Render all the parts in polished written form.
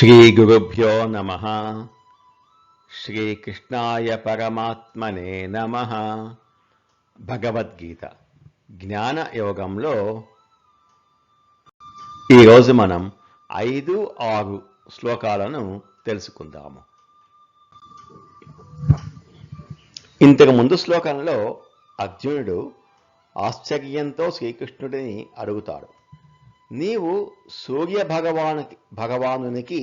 శ్రీగురుభ్యో నమః. శ్రీకృష్ణాయ పరమాత్మనే నమః. భగవద్గీత జ్ఞాన యోగంలో ఈరోజు మనం 5-6 శ్లోకాలను తెలుసుకుందాము. ఇంతకు ముందు శ్లోకంలో అర్జునుడు ఆశ్చర్యంతో శ్రీకృష్ణుడిని అడుగుతాడు, నీవు సూర్య భగవానునికి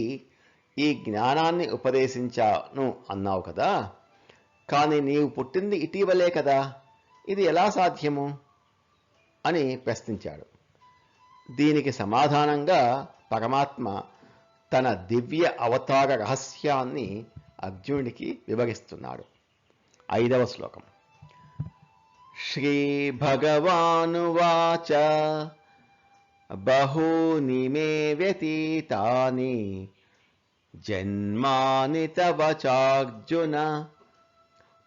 ఈ జ్ఞానాన్ని ఉపదేశించాను అన్నావు కదా, కానీ నీవు పుట్టింది ఇటీవలే కదా, ఇది ఎలా సాధ్యము అని ప్రశ్నించాడు. దీనికి సమాధానంగా పరమాత్మ తన దివ్య అవతార రహస్యాన్ని అర్జునుడికి వివరిస్తున్నాడు. 5వ శ్లోకం. శ్రీ భగవానువాచ బహూని మే వ్యతీతాని జన్మాని తవ చార్జున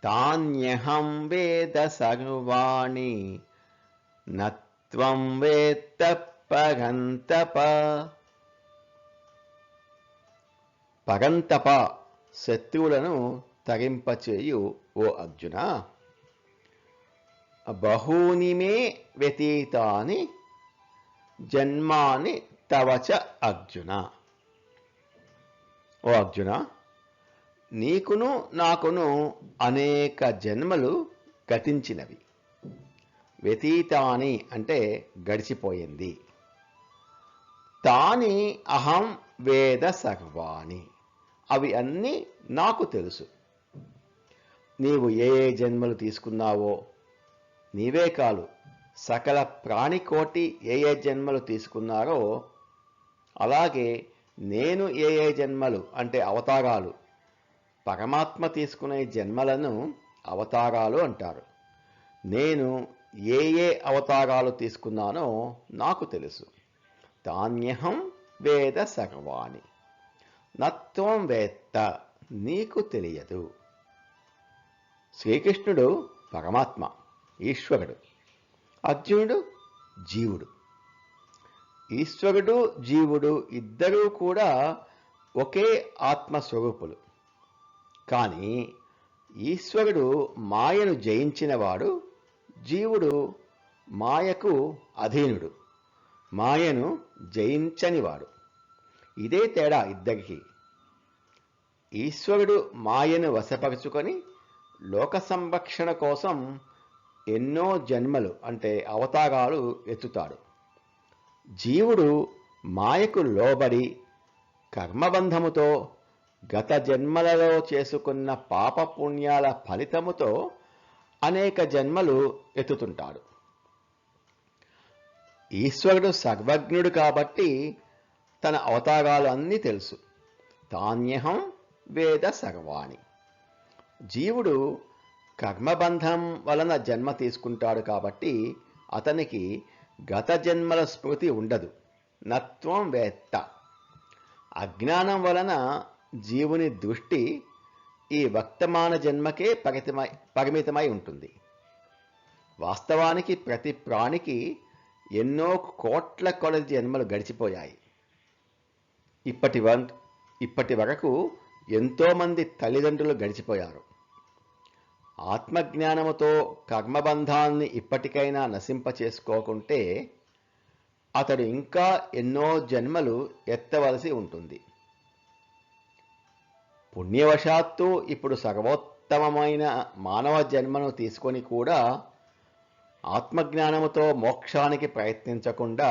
తాన్యహం వేద సర్వాణి నత్వం వేత్త పరంతప. పరంతప శత్రువులను తరింపచేయు ఓ అర్జున, బహూని మే వ్యతీతాని జన్మాని తవచ అర్జున. ఓ అర్జున, నీకును నాకును అనేక జన్మలు గతించినవి. వ్యతీతాని అంటే గడిచిపోయింది. తాని అహం వేద సర్వాణి, అవి అన్నీ నాకు తెలుసు. నీవు ఏ ఏ జన్మలు తీసుకున్నావో, నీవే కాదు సకల ప్రాణికోటి ఏ ఏ జన్మలు తీసుకున్నారో, అలాగే నేను ఏ ఏ జన్మలు అంటే అవతారాలు, పరమాత్మ తీసుకునే జన్మలను అవతారాలు అంటారు. నేను ఏ ఏ అవతారాలు తీసుకున్నానో నాకు తెలుసు. తాన్యహం వేద సర్వాణి నత్వం వేత్త, నీకు తెలియదు. శ్రీకృష్ణుడు పరమాత్మ, ఈశ్వరుడు. అర్జునుడు జీవుడు. ఈశ్వరుడు జీవుడు ఇద్దరూ కూడా ఒకే ఆత్మస్వరూపులు. కానీ ఈశ్వరుడు మాయను జయించినవాడు, జీవుడు మాయకు అధీనుడు, మాయను జయించనివాడు. ఇదే తేడా ఇద్దరికి. ఈశ్వరుడు మాయను వశపరుచుకొని లోక సంరక్షణ కోసం ఎన్నో జన్మలు అంటే అవతారాలు ఎత్తుతాడు. జీవుడు మాయకు లోబడి కర్మబంధముతో గత జన్మలలో చేసుకున్న పాపపుణ్యాల ఫలితముతో అనేక జన్మలు ఎత్తుతుంటాడు. ఈశ్వరుడు సర్వజ్ఞుడు కాబట్టి తన అవతారాలు అన్నీ తెలుసు. తాన్యహం వేద సర్వాణి. జీవుడు కర్మబంధం వలన జన్మ తీసుకుంటాడు కాబట్టి అతనికి గత జన్మల స్మృతి ఉండదు. నత్వం వేత్త. అజ్ఞానం వలన జీవుని దృష్టి ఈ వర్తమాన జన్మకే పరిమితమై ఉంటుంది. వాస్తవానికి ప్రతి ప్రాణికి ఎన్నో కోట్ల కొలది జన్మలు గడిచిపోయాయి. ఇప్పటి వరకు ఎంతోమంది తల్లిదండ్రులు గడిచిపోయారు. ఆత్మజ్ఞానముతో కర్మబంధాన్ని ఇప్పటికైనా నశింపచేసుకోకుంటే అతడు ఇంకా ఎన్నో జన్మలు ఎత్తవలసి ఉంటుంది. పుణ్యవశాత్తు ఇప్పుడు సర్వోత్తమమైన మానవ జన్మను తీసుకొని కూడా ఆత్మజ్ఞానముతో మోక్షానికి ప్రయత్నించకుండా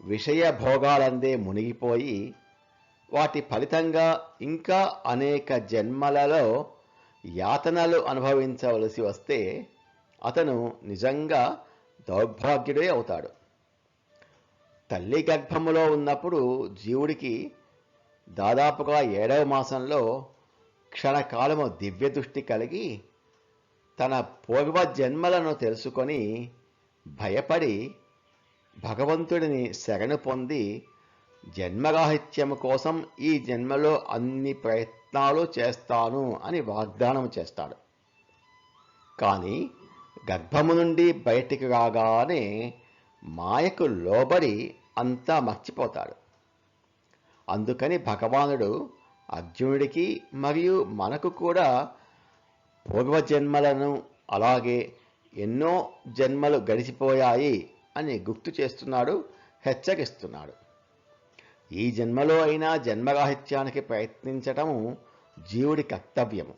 విషయ భోగాలందే మునిగిపోయి వాటి ఫలితంగా ఇంకా అనేక జన్మలలో యాతనలు అనుభవించవలసి వస్తే అతను నిజంగా దౌర్భాగ్యుడే అవుతాడు. తల్లి గర్భములో ఉన్నప్పుడు జీవుడికి దాదాపుగా 7వ మాసంలో క్షణకాలము దివ్య దృష్టి కలిగి తన పూర్వ జన్మలను తెలుసుకొని భయపడి భగవంతుడిని శరణు పొంది జన్మరాహిత్యము కోసం ఈ జన్మలో అన్ని ప్రయత్నాలు చేస్తాను అని వాగ్దానం చేస్తాడు. కానీ గర్భము నుండి బయటికి రాగానే మాయకు లోబడి అంతా మర్చిపోతాడు. అందుకని భగవానుడు అర్జునుడికి మరియు మనకు కూడా పూర్వజన్మలను అలాగే ఎన్నో జన్మలు గడిచిపోయాయి అని గుర్తు చేస్తున్నాడు, హెచ్చరిస్తున్నాడు. ఈ జన్మలో అయినా జన్మరాహిత్యానికి ప్రయత్నించటము జీవుడి కర్తవ్యము.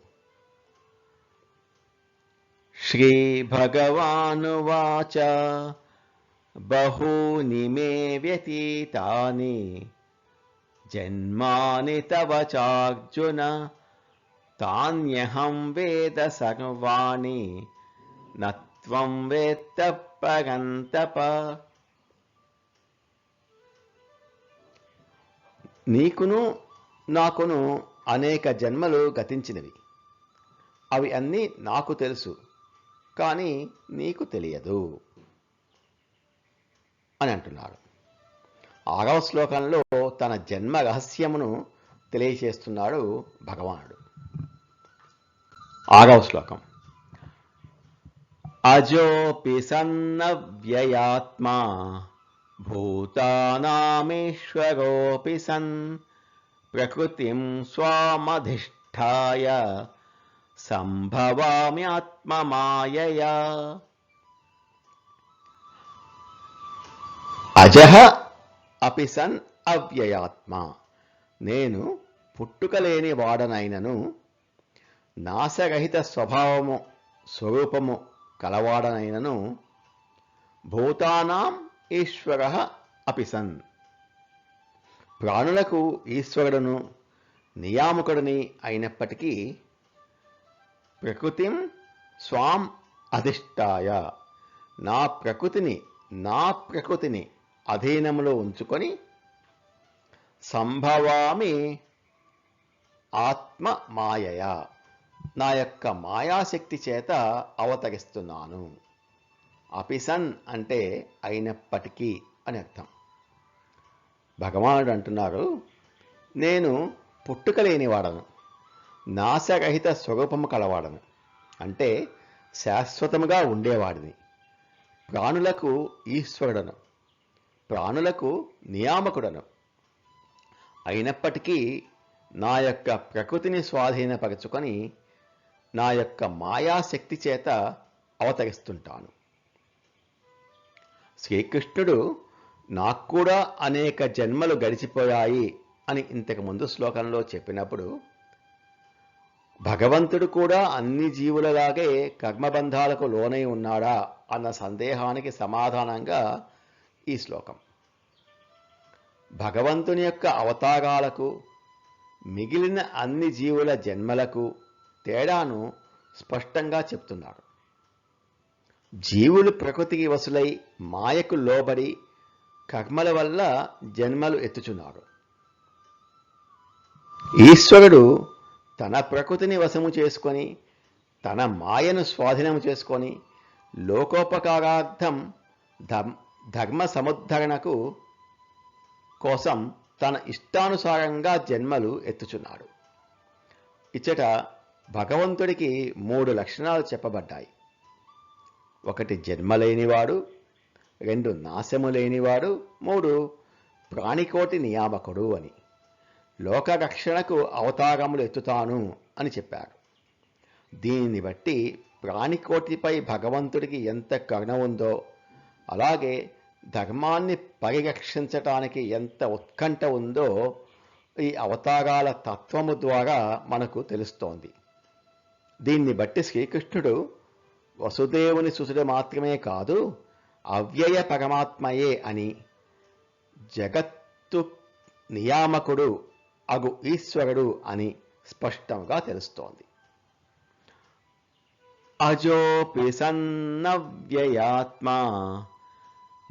శ్రీ భగవానువాచ బహూని మే వ్యతీతాని జన్మాని తవ చార్జున తాన్యహం వేద సర్వాణి నత్వం వేత్త పరంతప. నీకును నాకును అనేక జన్మలు గతించినవి. అవి అన్నీ నాకు తెలుసు, కానీ నీకు తెలియదు అని అంటున్నాడు. 6వ శ్లోకంలో తన జన్మ రహస్యమును తెలియచేస్తున్నాడు భగవానుడు. 6వ శ్లోకం. అజోపి సన్నవ్యయాత్మా భూతానామీశ్వరోపి సన్ ప్రకృతిం స్వామధిష్ఠాయ సంభవామ్యాత్మమాయయా. అజః అపి సన్ అవ్యయాత్మ. నేను పుట్టుకలేని వాడనైనను నాశరహిత స్వభావము స్వరూపము కలవాడనైనను భూతానాం ఈశ్వరః అపి సన్. ప్రాణులకు ఈశ్వరుడును నియామకుడిని అయినప్పటికీ ప్రకృతిం స్వాం అధిష్ఠాయ, నా ప్రకృతిని అధీనములో ఉంచుకొని సంభవామి ఆత్మ మాయయా, నా యొక్క మాయాశక్తి చేత అవతరిస్తున్నాను. అపిసన్ అంటే అయినప్పటికీ అని అర్థం. భగవానుడు అంటున్నారు, నేను పుట్టుకలేనివాడను, నాశరహిత స్వరూపము కలవాడను, అంటే శాశ్వతముగా ఉండేవాడిని. ప్రాణులకు ఈశ్వరుడను, ప్రాణులకు నియామకుడను. అయినప్పటికీ నా యొక్క ప్రకృతిని స్వాధీనపరచుకొని నా యొక్క మాయాశక్తి చేత అవతరిస్తుంటాను. శ్రీకృష్ణుడు నాకు కూడా అనేక జన్మలు గడిచిపోయాయి అని ఇంతకు ముందు శ్లోకంలో చెప్పినప్పుడు, భగవంతుడు కూడా అన్ని జీవులలాగే కర్మబంధాలకు లోనై ఉన్నాడా అన్న సందేహానికి సమాధానంగా ఈ శ్లోకం. భగవంతుని యొక్క అవతారాలకు మిగిలిన అన్ని జీవుల జన్మలకు తేడాను స్పష్టంగా చెప్తున్నాడు. జీవులు ప్రకృతికి వసులై మాయకు లోబడి కర్మల వల్ల జన్మలు ఎత్తుచున్నారు. ఈశ్వరుడు తన ప్రకృతిని వశము చేసుకొని తన మాయను స్వాధీనము చేసుకొని లోకోపకారార్థం ధర్మ సముద్ధరణకు కోసం తన ఇష్టానుసారంగా జన్మలు ఎత్తుచున్నాడు. ఇచ్చట భగవంతుడికి 3 లక్షణాలు చెప్పబడ్డాయి. 1 జన్మలేనివాడు, 2 నాశము లేనివాడు, 3 ప్రాణికోటి నియామకుడు అని. లోకరక్షణకు అవతారములు ఎత్తుతాను అని చెప్పారు. దీనిని బట్టి ప్రాణికోటిపై భగవంతుడికి ఎంత కరుణ ఉందో, అలాగే ధర్మాన్ని పరిరక్షించటానికి ఎంత ఉత్కంఠ ఉందో ఈ అవతారాల తత్వము ద్వారా మనకు తెలుస్తోంది. దీన్ని బట్టి శ్రీకృష్ణుడు వసుదేవుని సుతుడు మాత్రమే కాదు, అవ్యయ పరమాత్మయే అని, జగత్తు నియామకుడు అగు ఈశ్వరుడు అని స్పష్టంగా తెలుస్తోంది. అజోపి సన్నవ్యయాత్మా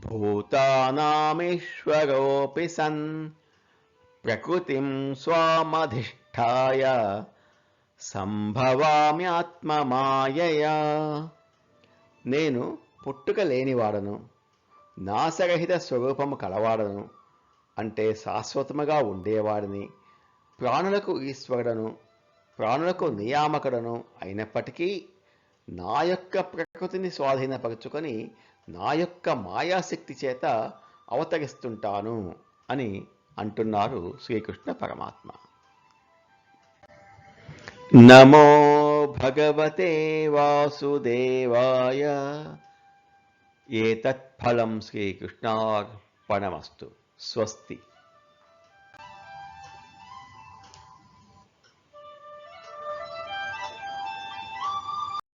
భూతానామీశ్వరోపి సన్ ప్రకృతిం స్వామధిష్ఠాయ సంభవామ్యాత్మమాయయా. నేను పుట్టుక లేనివాడను, నాశరహిత స్వరూపము కలవాడను, అంటే శాశ్వతముగా ఉండేవాడిని, ప్రాణులకు ఈశ్వరుడను, ప్రాణులకు నియామకుడను అయినప్పటికీ నా యొక్క ప్రకృతిని స్వాధీనపరుచుకొని నా యొక్క మాయాశక్తి చేత అవతరిస్తుంటాను అని అంటున్నారు శ్రీకృష్ణ పరమాత్మ. నమో భగవతే వాసుదేవాయ. ఏతత్ ఫలం శ్రీకృష్ణార్పణమస్తు. స్వస్తి.